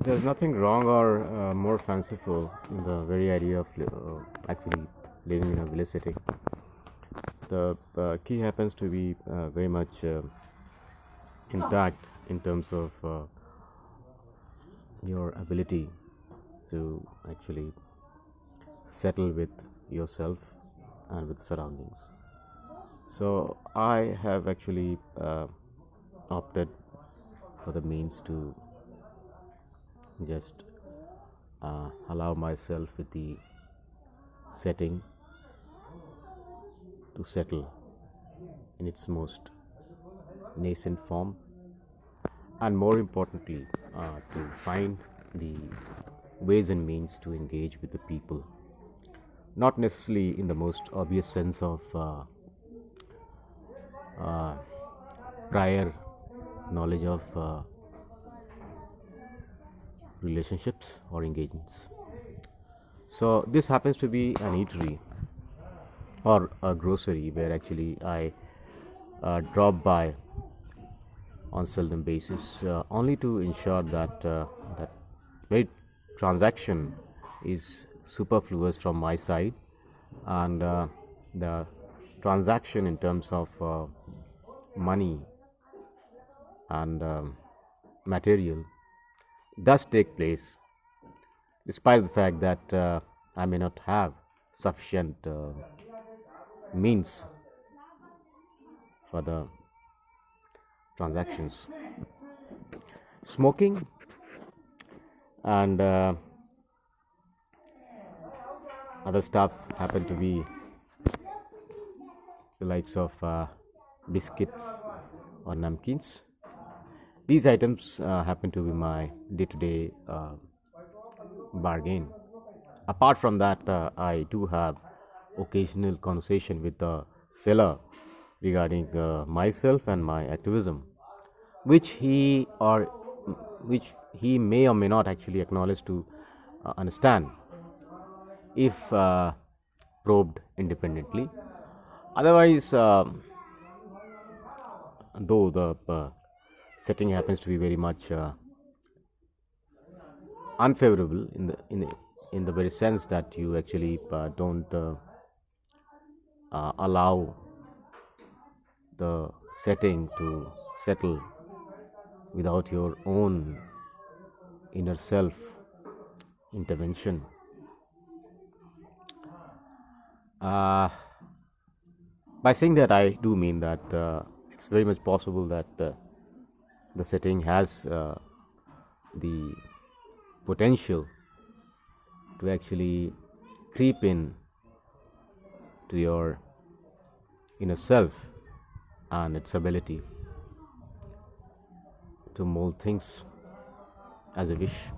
There's nothing wrong or more fanciful in the very idea of actually living in a village setting. The key happens to be very much intact in terms of your ability to actually settle with yourself and with the surroundings. So I have actually opted for the means to just allow myself with the setting to settle in its most nascent form, and more importantly to find the ways and means to engage with the people, not necessarily in the most obvious sense of prior knowledge of relationships or engagements. So this happens to be an eatery or a grocery where actually I drop by on seldom basis, only to ensure that that very transaction is superfluous from my side, and the transaction in terms of money and material does take place, despite the fact that I may not have sufficient means for the transactions. Smoking and other stuff happen to be the likes of biscuits or namkins. These items happen to be my day-to-day bargain. Apart from that, I do have occasional conversation with the seller regarding myself and my activism, which he may or may not actually acknowledge to understand if probed independently. Otherwise, though the setting happens to be very much unfavorable in the very sense that you actually don't allow the setting to settle without your own inner self intervention. By saying that, I do mean that it's very much possible that the setting has the potential to actually creep in to your inner self and its ability to mold things as a wish.